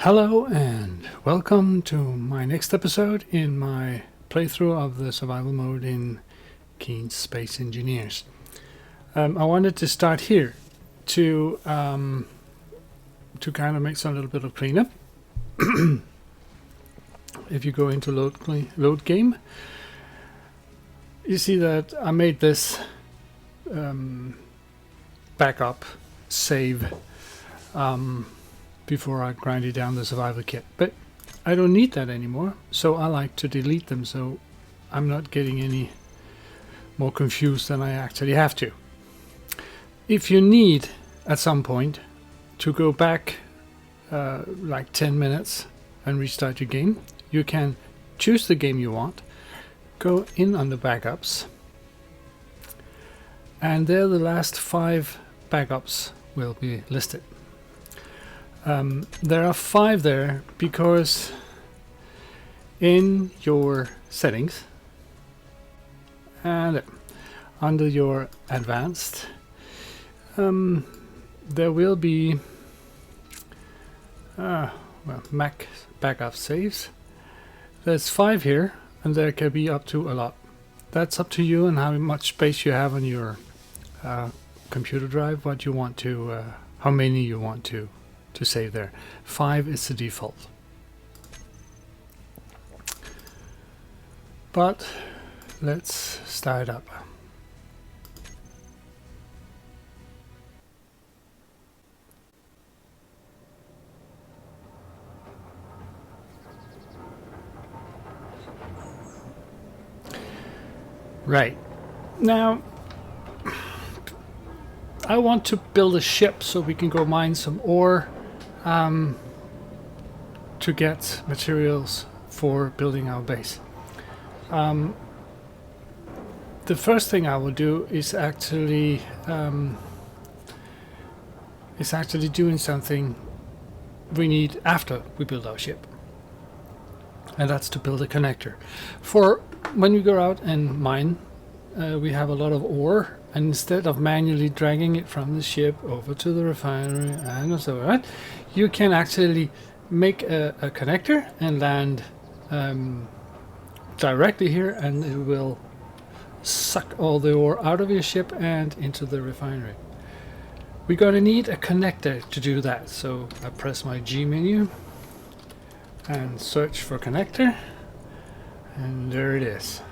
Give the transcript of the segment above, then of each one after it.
Hello and welcome to my next episode in my playthrough of the survival mode in Keen Space Engineers. I wanted to start here to kind of make some little bit of cleanup. If you go into load game, you see that I made this backup save before I grinded down the survival kit, but I don't need that anymore, so I like to delete them so I'm not getting any more confused than I actually have to. If you need at some point to go back like 10 minutes and restart your game, you can choose the game you want, go in on the backups, and there the last 5 backups will be listed. There are 5 there because in your settings and under your advanced there will be Mac backup saves. There's 5 here, and there can be up to a lot. That's up to you and how much space you have on your computer drive, what you want to how many you want to save there. 5 is the default. But let's start up. Right. Now I want to build a ship so we can go mine some ore to get materials for building our base. The first thing I will do is actually doing something we need after we build our ship, and that's to build a connector. For when we go out and mine, we have a lot of ore, and instead of manually dragging it from the ship over to the refinery and so on, you can actually make a connector and land directly here, and it will suck all the ore out of your ship and into the refinery. We're going to need a connector to do that, so I press my G menu and search for connector, and there it is.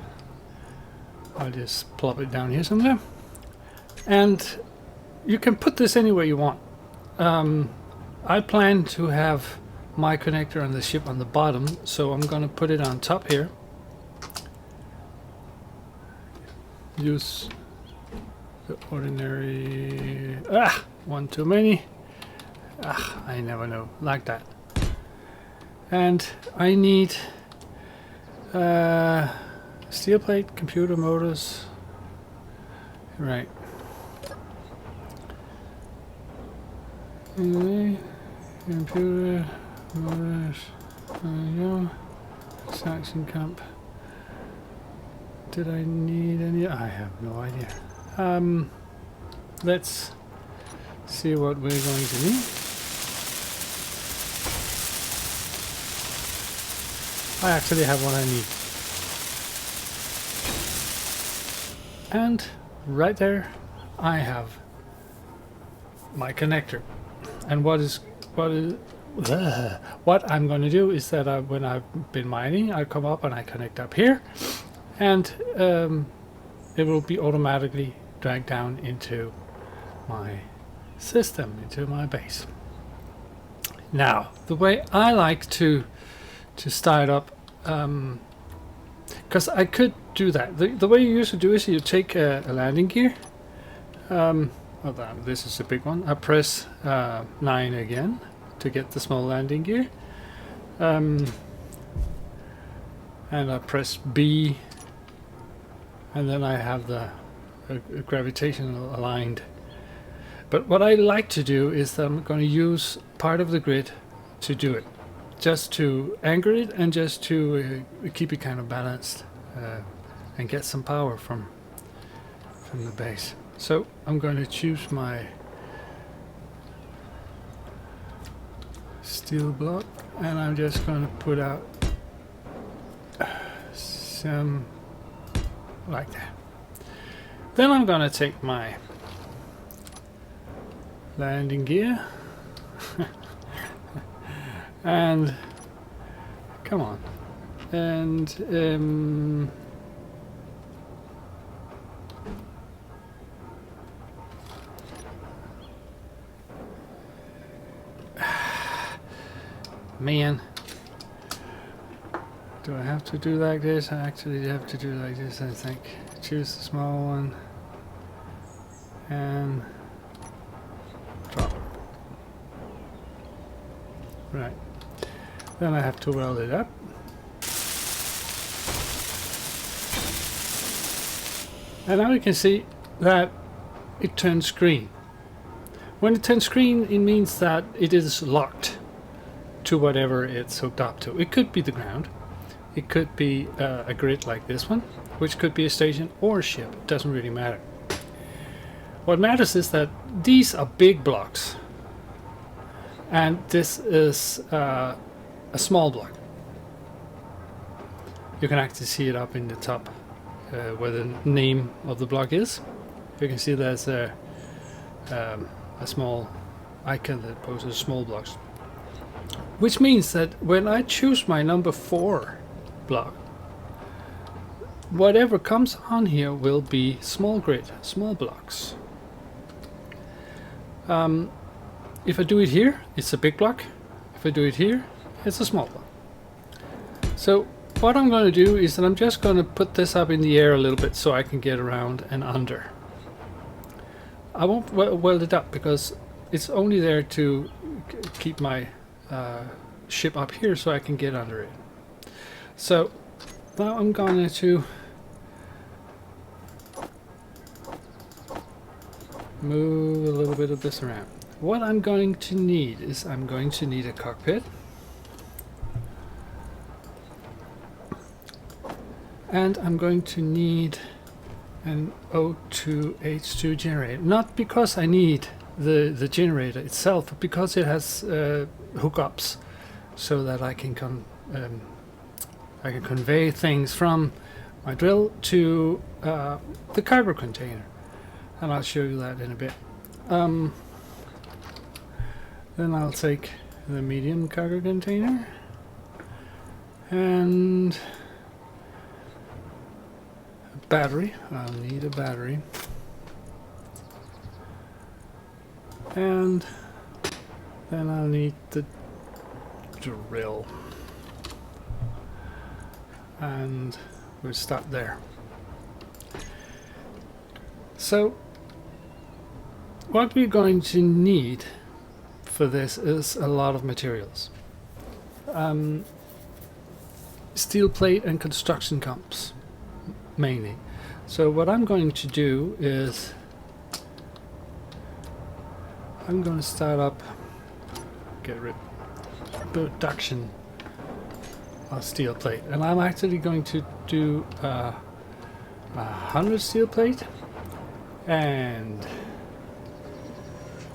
I'll just plop it down here somewhere, and you can put this anywhere you want. I plan to have my connector on the ship on the bottom, so I'm going to put it on top here. Use the ordinary... one too many. I never know. Like that. And I need steel plate, computer motors. Right. Computer motors. Saxon camp. Did I need any? I have no idea. Let's see what we're going to need. I actually have what I need. And right there I have my connector. And what I'm going to do is that when I've been mining, I come up and I connect up here, and it will be automatically dragged down into my system, into my base. Now, the way I like to start up, because I could do that. The way you usually do is you take a landing gear. This is a big one. I press 9 again to get the small landing gear, and I press B, and then I have the gravitational aligned. But what I like to do is that I'm going to use part of the grid to do it, just to anchor it and just to keep it kind of balanced and get some power from the base. So I'm going to choose my steel block and I'm just going to put out some like that. Then I'm going to take my landing gear and come on, and man, do I have to do like this? I actually have to do like this, I think. Choose the small one and drop. Right. Then I have to weld it up. And now you can see that it turns green. When it turns green, it means that it is locked to whatever it's hooked up to. It could be the ground, it could be a grid like this one, which could be a station or a ship. It doesn't really matter. What matters is that these are big blocks and this is a small block. You can actually see it up in the top where the name of the block is. You can see there's a small icon that poses small blocks. Which means that when I choose my number 4 block, whatever comes on here will be small grid, small blocks. If I do it here, it's a big block. If I do it here, it's a small block. So what I'm going to do is that I'm just going to put this up in the air a little bit so I can get around and under. I won't weld it up because it's only there to keep my ship up here so I can get under it. So now I'm going to move a little bit of this around. What I'm going to need is I'm going to need a cockpit, and I'm going to need an O2H2 generator. Not because I need the generator itself, but because it has hookups so that I can convey things from my drill to the cargo container, and I'll show you that in a bit. Then I'll take the medium cargo container and a battery. I'll need a battery, and then I'll need the drill, and we'll start there. So what we're going to need for this is a lot of materials. Steel plate and construction comps mainly. So what I'm going to do is I'm going to start up, get rid production of steel plate, and I'm actually going to do 100 steel plate and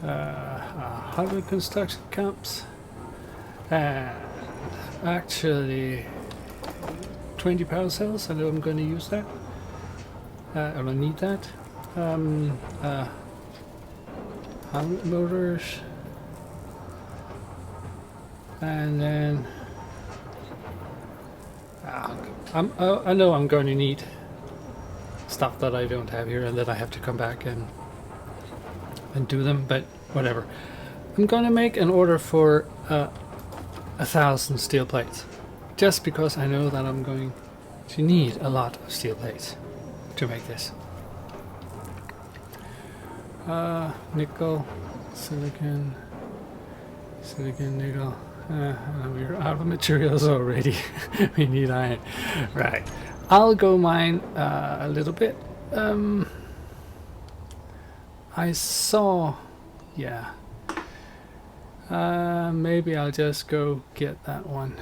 100 construction comps and actually 20 power cells. I know I'm going to use that. I don't need that. 100 motors, and then I know I'm going to need stuff that I don't have here and that I have to come back and do them, but whatever. I'm going to make an order for 1,000 steel plates, just because I know that I'm going to need a lot of steel plates to make this. Nickel, silicon, nickel. We're out of materials already. We need iron. Right. I'll go mine a little bit. I saw, yeah. Maybe I'll just go get that one.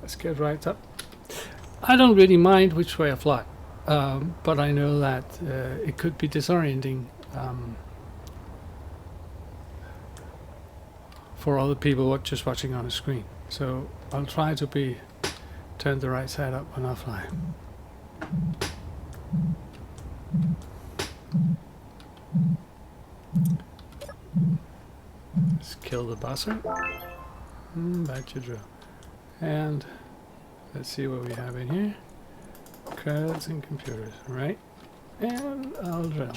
Let's get right up. I don't really mind which way I fly, but I know that it could be disorienting for other people just watching on the screen. So I'll try to be turned the right side up when I fly. Let's kill the buzzer. Back to drill. And let's see what we have in here. Codes and computers, right? And I'll drill.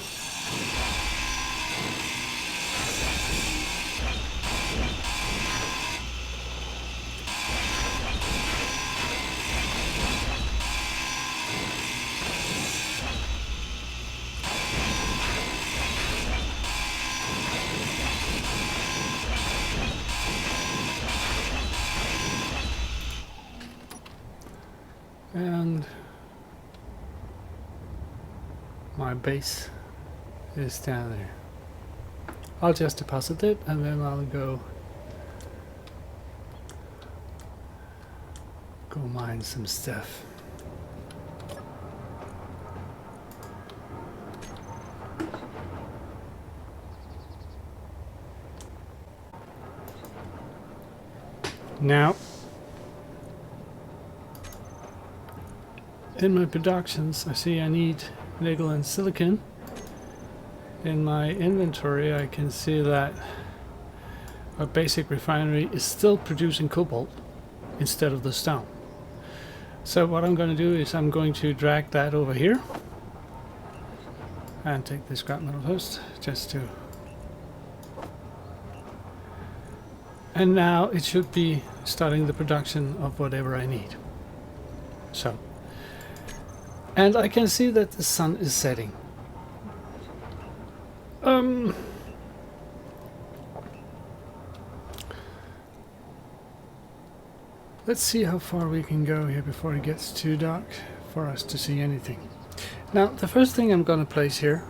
And my base is down there. I'll just deposit it and then I'll go mine some stuff. Now in my productions, I see I need nickel and silicon. In my inventory, I can see that our basic refinery is still producing cobalt instead of the stone. So what I'm going to do is I'm going to drag that over here and take the scrap metal first, just to... And now it should be starting the production of whatever I need. So. And I can see that the sun is setting. Let's see how far we can go here before it gets too dark for us to see anything. Now, the first thing I'm going to place here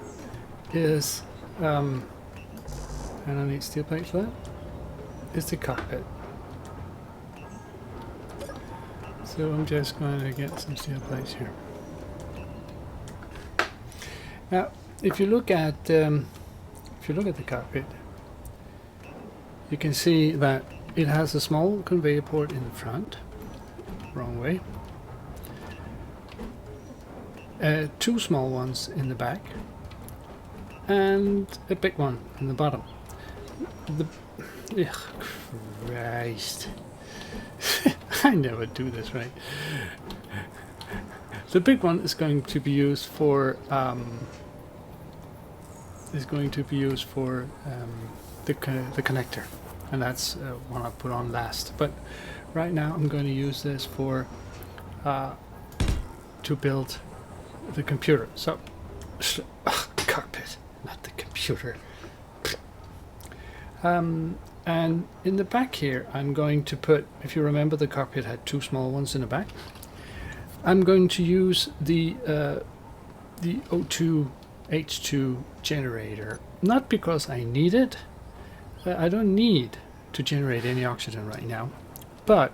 is, and I need steel plate for that, is the cockpit. So I'm just going to get some steel plates here. Now, if you look at the cockpit, you can see that it has a small conveyor port in the front, wrong way, two small ones in the back, and a big one in the bottom. Christ, I never do this right. The big one is going to be used for the connector, and that's one I put on last. But right now I'm going to use this for to build the computer. So cockpit, not the computer. And in the back here I'm going to put, if you remember, the cockpit had two small ones in the back. I'm going to use the O2 H2 generator, not because I need it. I don't need to generate any oxygen right now, but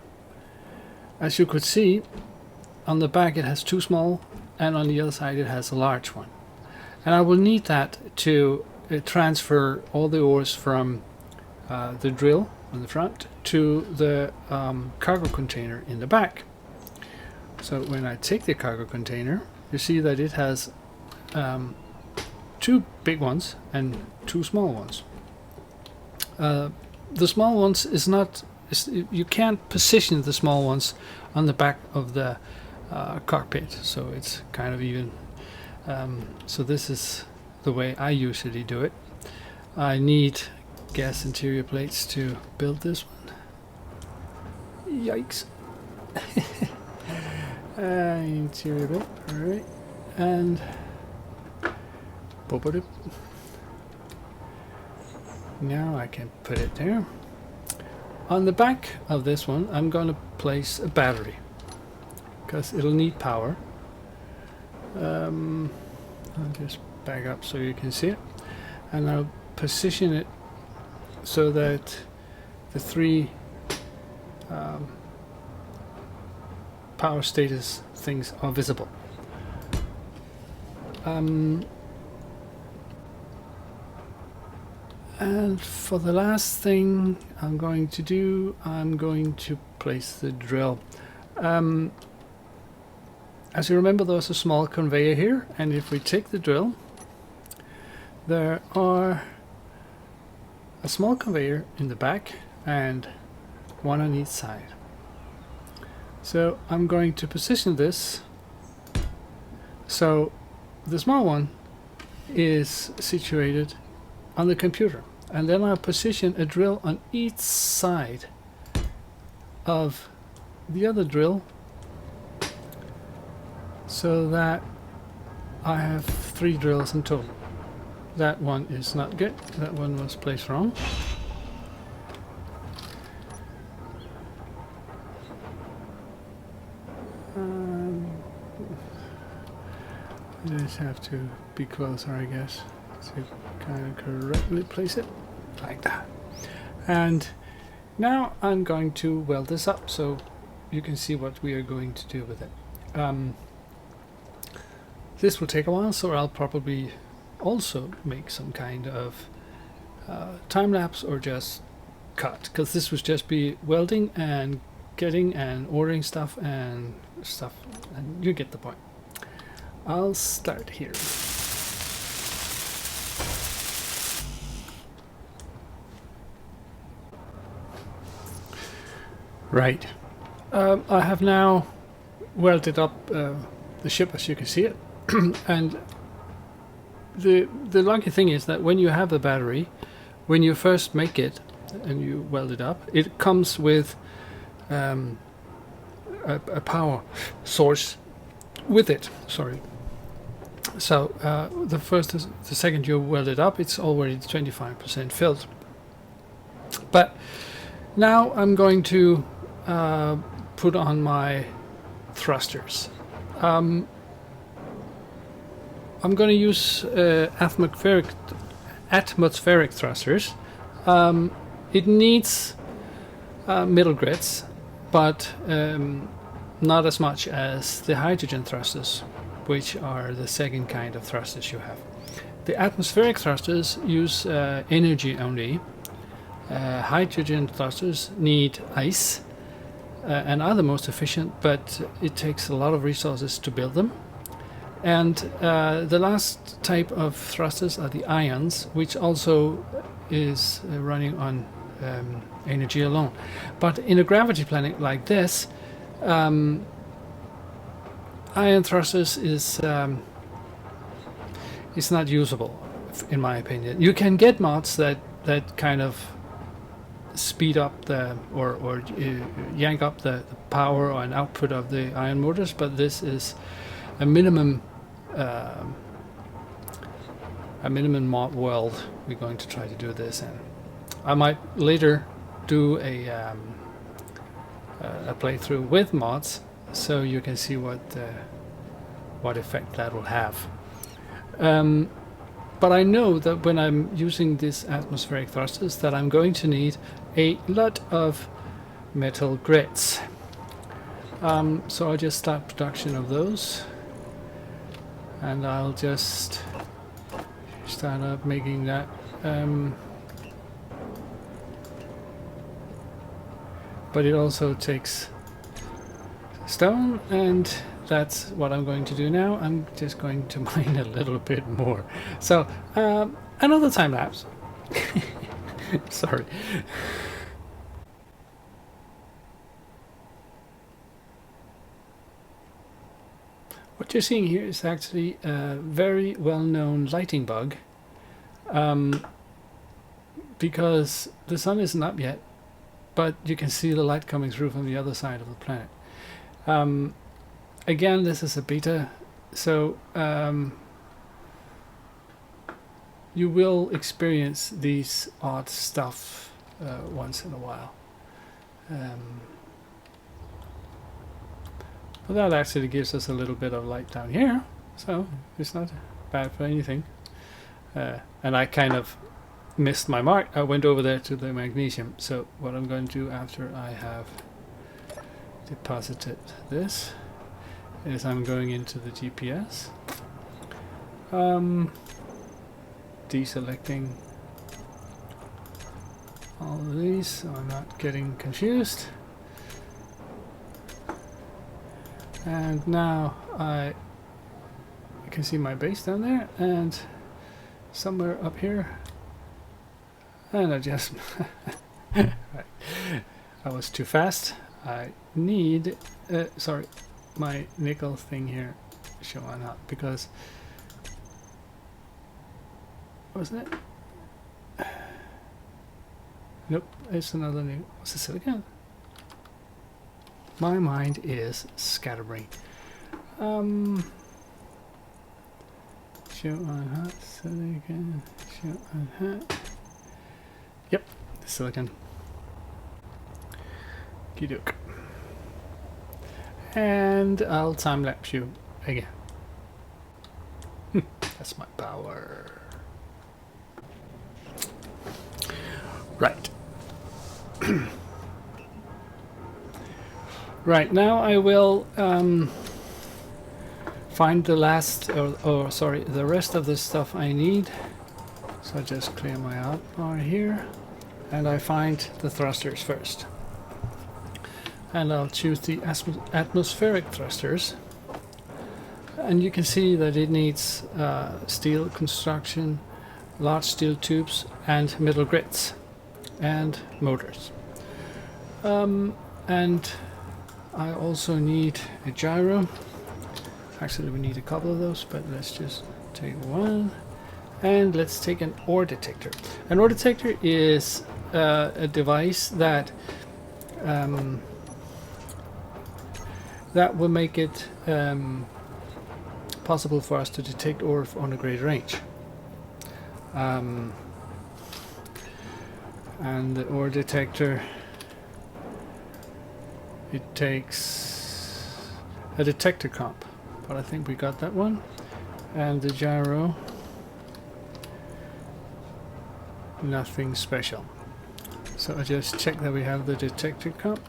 as you could see, on the back it has two small, and on the other side it has a large one, and I will need that to transfer all the ores from the drill on the front to the cargo container in the back. So when I take the cargo container, you see that it has two big ones and two small ones. The small ones you can't position the small ones on the back of the cockpit, so it's kind of even. So this is the way I usually do it. I need gas interior plates to build this one. Yikes. Interior plate, alright, and boop-a-doop. Now I can put it there. On the back of this one I'm going to place a battery because it'll need power. I I'll just back up so you can see it, and I'll position it so that the three power status things are visible. And for the last thing I'm going to do, I'm going to place the drill. As you remember, there's a small conveyor here, and if we take the drill, there are a small conveyor in the back and one on each side. So I'm going to position this so the small one is situated on the computer, and then I'll position a drill on each side of the other drill so that I have 3 drills in total. That one is not good, that one was placed wrong. I just have to be closer, I guess, to kind of correctly place it like that. And now I'm going to weld this up so you can see what we are going to do with it. This will take a while, so I'll probably also make some kind of time lapse or just cut, because this would just be welding and getting and ordering stuff, and you get the point. I'll start here. Right. I have now welded up the ship as you can see it. And the lucky thing is that when you have the battery, when you first make it and you weld it up, it comes with a power source with it. Sorry. So the second you weld it up, it's already 25% filled. But now I'm going to put on my thrusters. I'm going to use atmospheric thrusters. It needs middle grits, but not as much as the hydrogen thrusters, which are the second kind of thrusters you have. The atmospheric thrusters use energy only. Hydrogen thrusters need ice and are the most efficient, but it takes a lot of resources to build them. And the last type of thrusters are the ions, which also is running on energy alone. But in a gravity planet like this, ion thrusters is not usable, in my opinion. You can get mods that kind of speed up the or yank up the power and output of the ion motors, but this is a minimum mod world. We're going to try to do this, and I might later do a playthrough with mods so you can see what effect that will have. But I know that when I'm using these atmospheric thrusters that I'm going to need a lot of metal grits. So I'll just start production of those, and I'll just start up making that. But it also takes stone, and that's what I'm going to do now. I'm just going to mine a little bit more. So another time lapse. Sorry. What you're seeing here is actually a very well-known lighting bug, because the sun isn't up yet, but you can see the light coming through from the other side of the planet. Again, this is a beta, so you will experience these odd stuff once in a while. But that actually gives us a little bit of light down here, so it's not bad for anything. And I kind of missed my mark. I went over there to the magnesium. So what I'm going to do after I have deposited this is I'm going into the GPS. Deselecting all of these so I'm not getting confused. And now I can see my base down there and somewhere up here, and I just right. I was too fast. I need sorry, my nickel thing here showing up because wasn't it? Nope, it's another new. What's the silicon? My mind is scatterbrained. Show on hot silicon. Show on hot. Yep, silicon. Kiduk. And I'll time lapse you again. That's my power. Right. Right, now I will find the last, or sorry, the rest of the stuff I need. So I just clear my outbar here, and I find the thrusters first. And I'll choose the atmospheric thrusters. And you can see that it needs steel construction, large steel tubes, and metal grits, and motors. And I also need a gyro. Actually, we need a couple of those, but let's just take one. And let's take an ore detector. An ore detector is a device that that will make it possible for us to detect ore on a great range. And the ore detector, it takes a detector comp, but I think we got that one. And the gyro, nothing special. So I just check that we have the detector comp.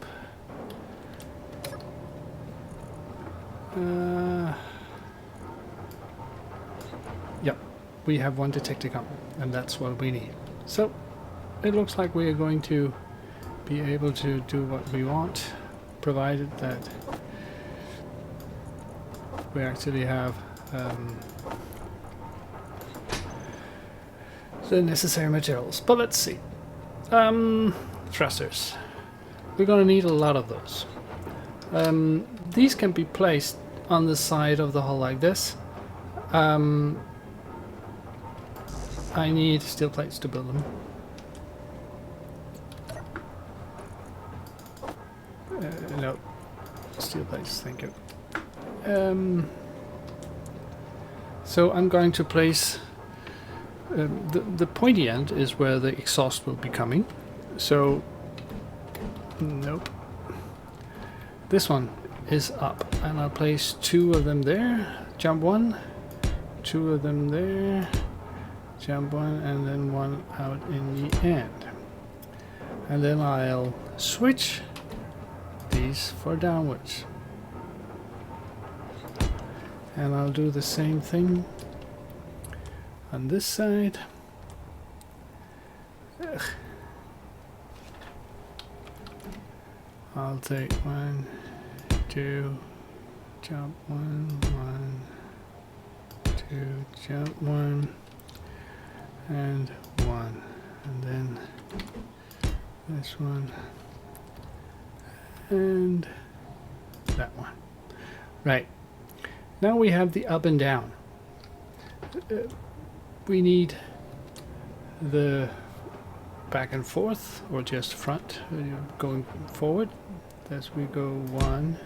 Yep, we have one detector comp, and that's what we need. So it looks like we are going to be able to do what we want, provided that we actually have the necessary materials. But let's see. Thrusters. We're going to need a lot of those. These can be placed on the side of the hull like this. I need steel plates to build them. No, steel plates, thank you. So I'm going to place the pointy end is where the exhaust will be coming. So nope, this one is up, and I'll place two of them there. Jump one, two of them there, jump one, and then one out in the end. And then I'll switch these for downwards. And I'll do the same thing on this side. Ugh. I'll take one, two, jump one, one, two, jump one, and one. And then this one, and that one. Right. Now we have the up and down. We need the back and forth, or just front, going forward. As we go 1,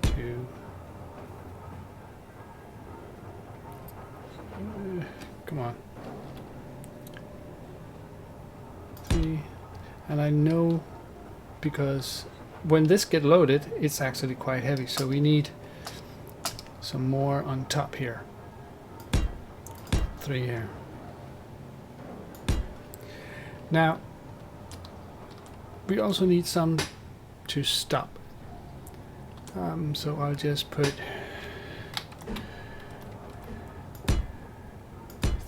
2, come on, 3, and I know because when this gets loaded, it's actually quite heavy, so we need some more on top here. 3 here. Now, we also need some to stop. So I'll just put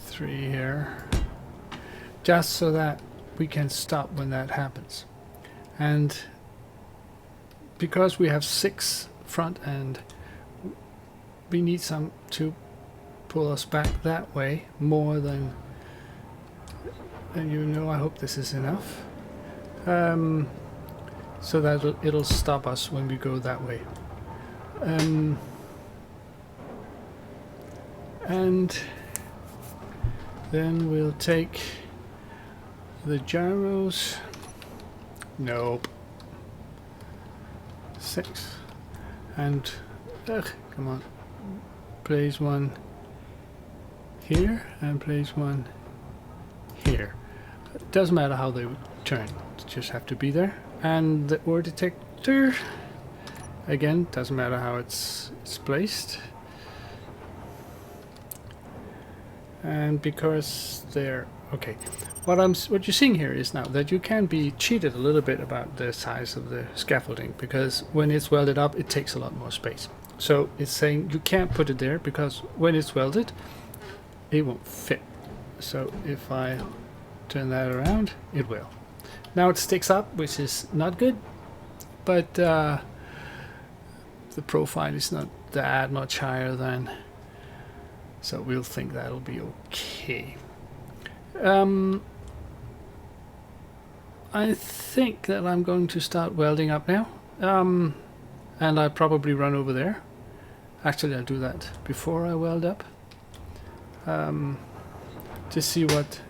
3 here, just so that we can stop when that happens. And because we have 6 front end, we need some to pull us back that way more than, and you know, I hope this is enough, so that it'll stop us when we go that way. And then we'll take the gyros. Nope. 6. And come on. Place one here and place one here. It doesn't matter how they turn. Just have to be there. And the ore detector, again, doesn't matter how it's placed. And because they're okay, what you're seeing here is now that you can be cheated a little bit about the size of the scaffolding, because when it's welded up, it takes a lot more space. So it's saying you can't put it there because when it's welded, it won't fit. So if I turn that around, it will. Now it sticks up, which is not good, but the profile is not that much higher than, so we'll think that'll be okay. I think that I'm going to start welding up now, and I'll probably run over there. Actually, I'll do that before I weld up, to see what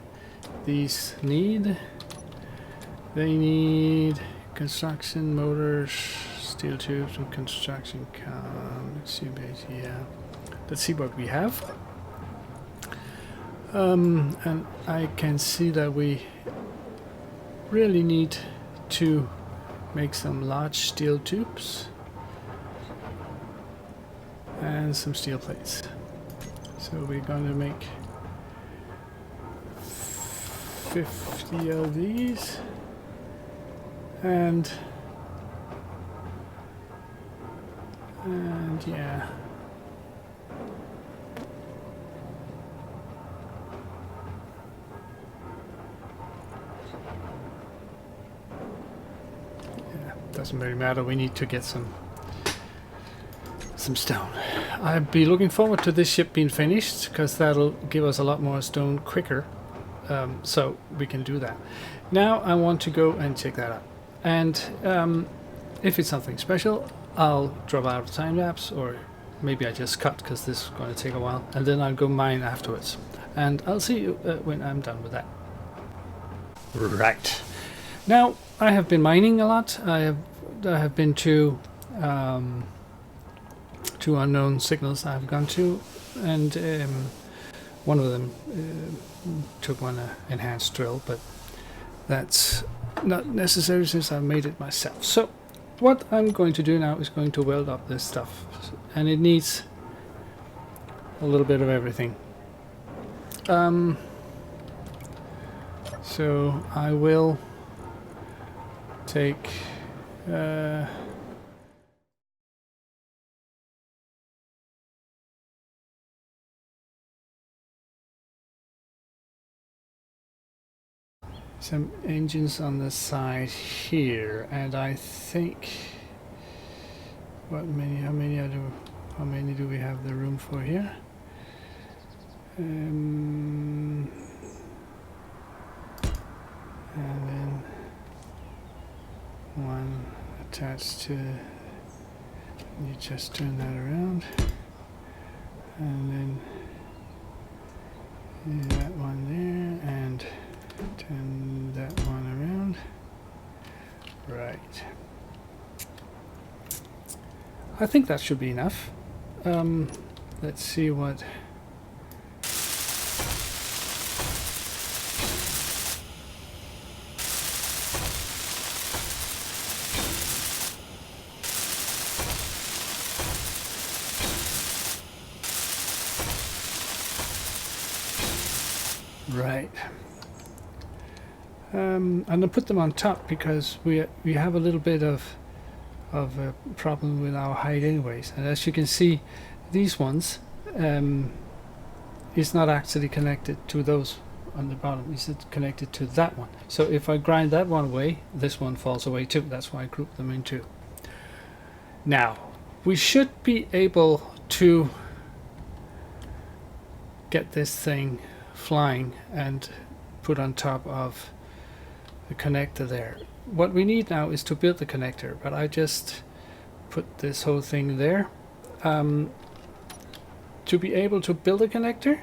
these need. They need construction motors, steel tubes, and construction let's see, yeah. Let's see what we have. And I can see that we really need to make some large steel tubes and some steel plates. So we're going to make 50 of these, and yeah. Doesn't really matter, we need to get some stone. I'd be looking forward to this ship being finished, because that'll give us a lot more stone quicker, so we can do that. Now I want to go and check that out, and if it's something special, I'll drop out a time lapse, or maybe I just cut because this is going to take a while, and then I'll go mine afterwards, and I'll see you when I'm done with that. Right. Now, I have been mining a lot. I have been to two unknown signals I've gone to, and one of them took one enhanced drill, but that's not necessary since I've made it myself. So what I'm going to do now is going to weld up this stuff, and it needs a little bit of everything. So I will take some engines on the side here, and I think how many do we have the room for here? And then one attached to, you just turn that around, and then that one there, and turn that one around. Right. I think that should be enough. Let's see what Right. I'm gonna put them on top because we have a little bit of a problem with our height anyways, and as you can see, these ones is not actually connected to those on the bottom. Is it connected to that one? So if I grind that one away, this one falls away too. That's why I group them in two. Now we should be able to get this thing flying and put on top of the connector there. What we need now is to build the connector, but I just put this whole thing there. To be able to build a connector,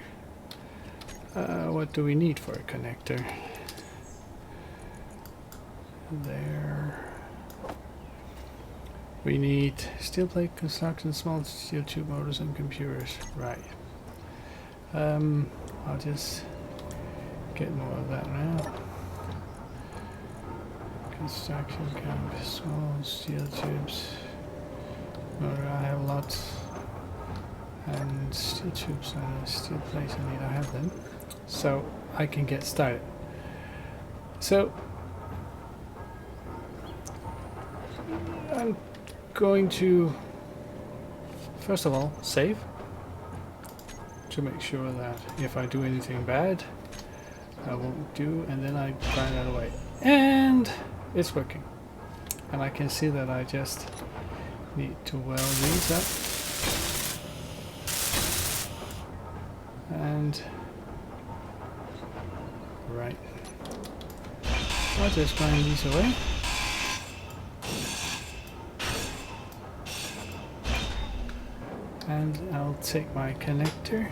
what do we need for a connector? There. We need steel plate construction, small steel tube motors and computers. Right. I'll just get more of that now. Construction camp, small steel tubes. Motor, I have lots. And steel tubes and steel plates I have them. So I can get started. So I'm going to first of all save to make sure that if I do anything bad I won't do, and then I grind that away, and it's working, and I can see that I just need to weld these up, and right, I'll just grind these away. And I'll take my connector,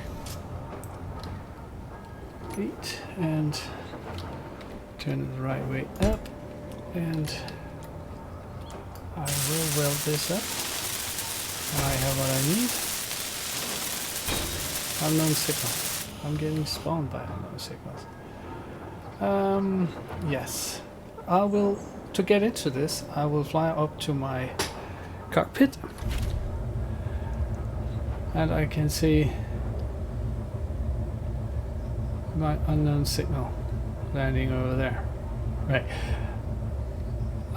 and turn it the right way up, and I will weld this up. I have what I need. Unknown signal. I'm getting spawned by unknown signals. Yes. I will, to get into this, I will fly up to my cockpit. And I can see my unknown signal landing over there. Right.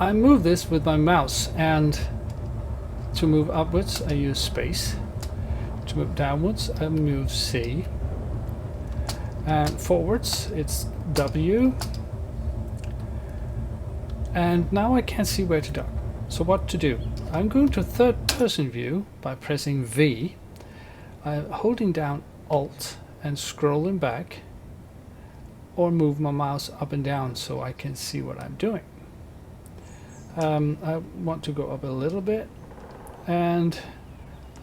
I move this with my mouse, and to move upwards I use space. To move downwards I move C. And forwards it's W. And now I can't see where to dock. So what to do? I'm going to third person view by pressing V. I'm holding down Alt and scrolling back, or move my mouse up and down so I can see what I'm doing. I want to go up a little bit, and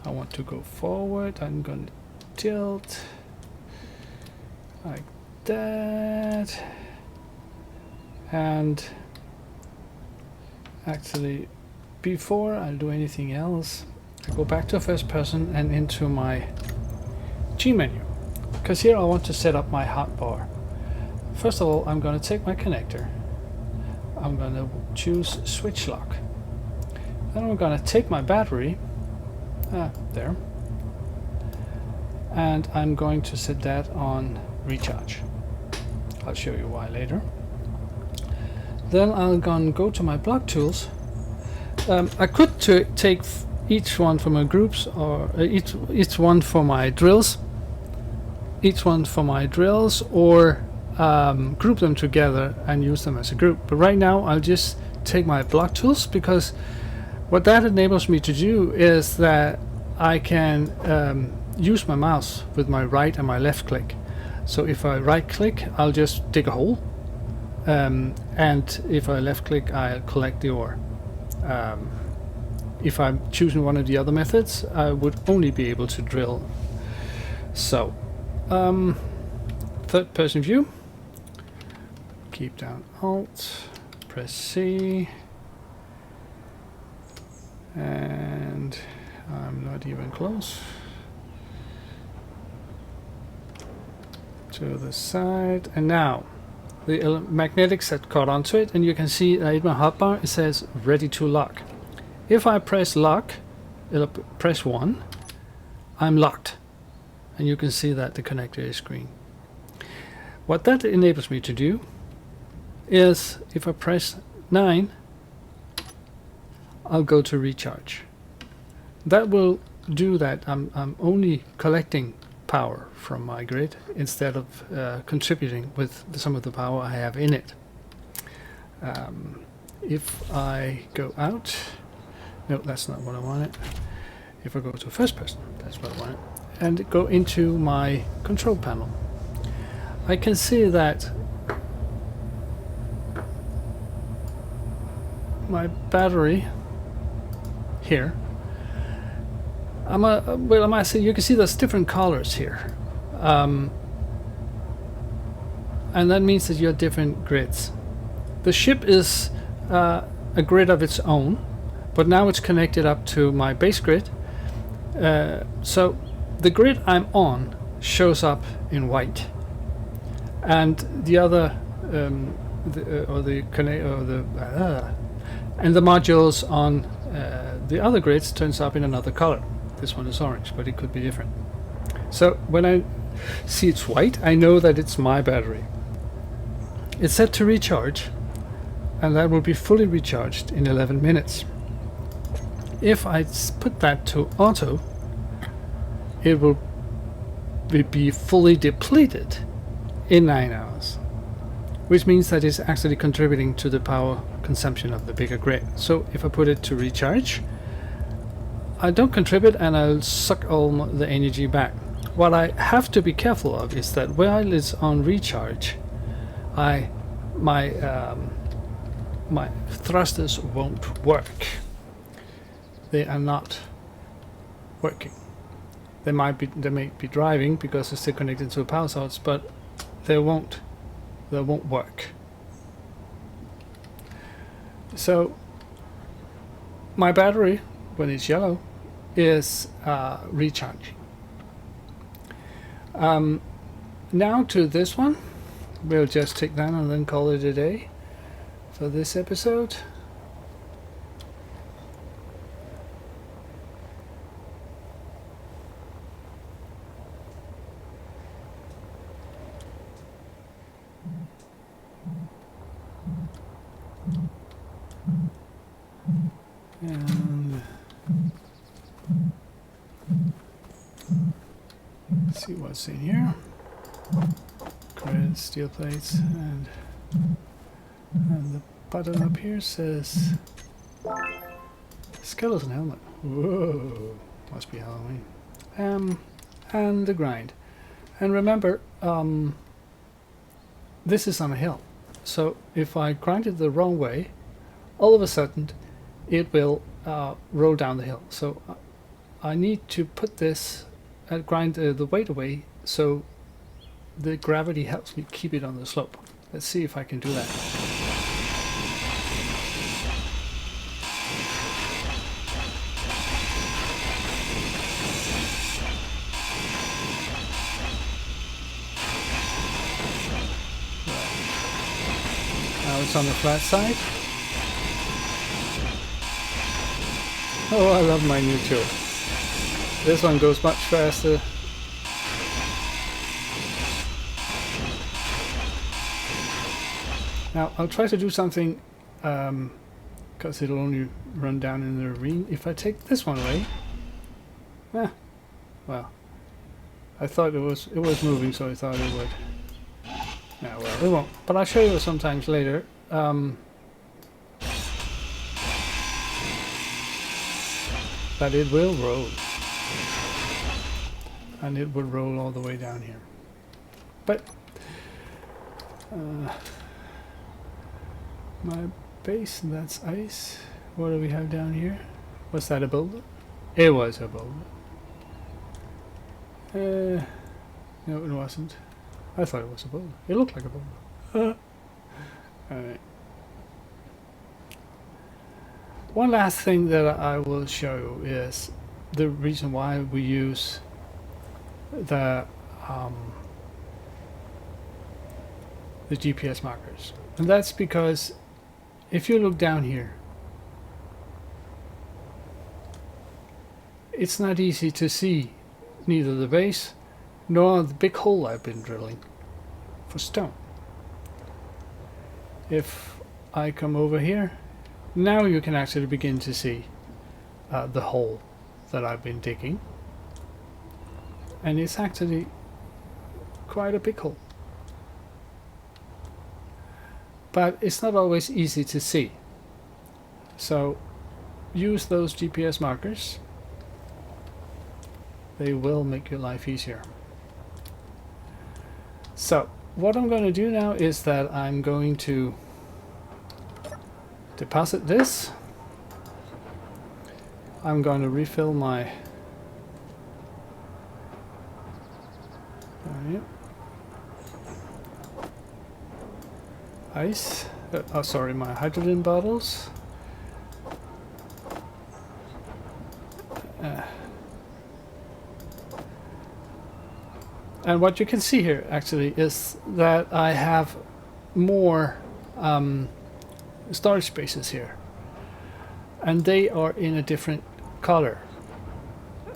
I want to go forward. I'm going to tilt like that, and actually before I do anything else I go back to first person and into my G menu, because here I want to set up my hotbar. First of all, I'm going to take my connector. I'm going to choose switch lock. Then I'm going to take my battery, there, and I'm going to set that on recharge. I'll show you why later. Then I'm going to go to my block tools. I could take each one for my groups, or each one for my drills, or group them together and use them as a group. But right now I'll just take my block tools, because what that enables me to do is that I can use my mouse with my right and my left click. So if I right click, I'll just dig a hole, and if I left click, I'll collect the ore. If I'm choosing one of the other methods, I would only be able to drill. So third person view, keep down Alt, press C, and I'm not even close. To the side, and now the magnetics had caught onto it, and you can see in my hotbar it says ready to lock. If I press lock, it'll press 1, I'm locked, and you can see that the connector is green. What that enables me to do is, if I press 9, I'll go to recharge. That will do that. I'm only collecting power from my grid instead of contributing with some of the power I have in it. If I go out, no, that's not what I wanted. If I go to first person, that's what I wanted, and go into my control panel, I can see that my battery here, I might say you can see there's different colors here, and that means that you have different grids. The ship is a grid of its own, but now it's connected up to my base grid. So the grid I'm on shows up in white, and the other and the modules on the other grids turns up in another color. This one is orange, but it could be different. So when I see it's white, I know that it's my battery. It's set to recharge, and that will be fully recharged in 11 minutes. If I put that to auto, it will be fully depleted in 9 hours, which means that it's actually contributing to the power consumption of the bigger grid. So if I put it to recharge, I don't contribute and I'll suck all the energy back. What I have to be careful of is that while it's on recharge, my thrusters won't work. They are not working. They may be driving because it's still connected to a power source, but they won't work. So my battery, when it's yellow, is recharging. Now to this one, we'll just take that and then call it a day for this episode. And see what's in here. Grid, steel plates, and the button up here says skeleton helmet. Whoa, must be Halloween. And the grind. And remember, this is on a hill. So if I grind it the wrong way, all of a sudden it will roll down the hill. So I need to put this grind the weight away so the gravity helps me keep it on the slope. Let's see if I can do that. Now it's on the flat side. Oh, I love my new tool. This one goes much faster. Now I'll try to do something because it'll only run down in the ravine. If I take this one away, well, I thought it was moving, so I thought it would. No, well, it won't. But I'll show you sometimes later. That it will roll, and it will roll all the way down here. But my base, that's ice. What do we have down here? Was that a boulder? It was a boulder. No, it wasn't. I thought it was a boulder. It looked like a boulder. Alright. One last thing that I will show you is the reason why we use the GPS markers. And that's because if you look down here, it's not easy to see neither the base nor the big hole I've been drilling for stone. If I come over here, now you can actually begin to see the hole that I've been digging, and it's actually quite a big hole, but it's not always easy to see, so use those GPS markers. They will make your life easier. So what I'm going to do now is that I'm going to deposit this. I'm going to refill my ice, sorry, my hydrogen bottles. And what you can see here actually is that I have more storage spaces here, and they are in a different color,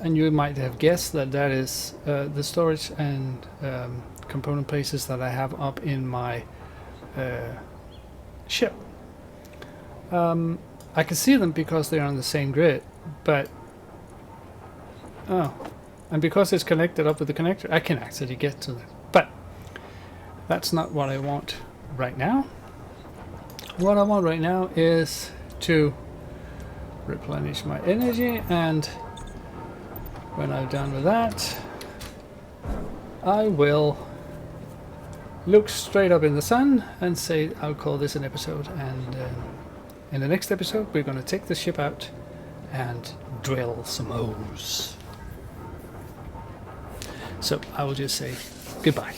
and you might have guessed that that is the storage and component places that I have up in my ship. I can see them because they're on the same grid, but and because it's connected up with the connector, I can actually get to them, but that's not what I want right now. What I want right now is to replenish my energy, and when I'm done with that, I will look straight up in the sun and say I'll call this an episode, and in the next episode we're going to take the ship out and drill some holes. So I will just say goodbye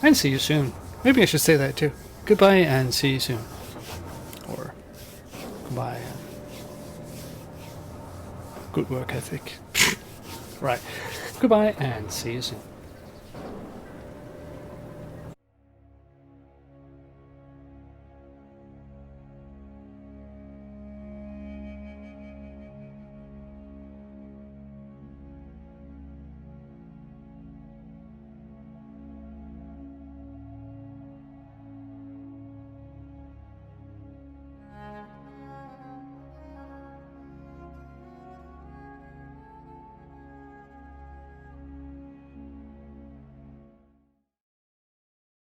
and see you soon. Maybe I should say that too. Goodbye and see you soon. Or goodbye and good work ethic. Right. Goodbye and see you soon.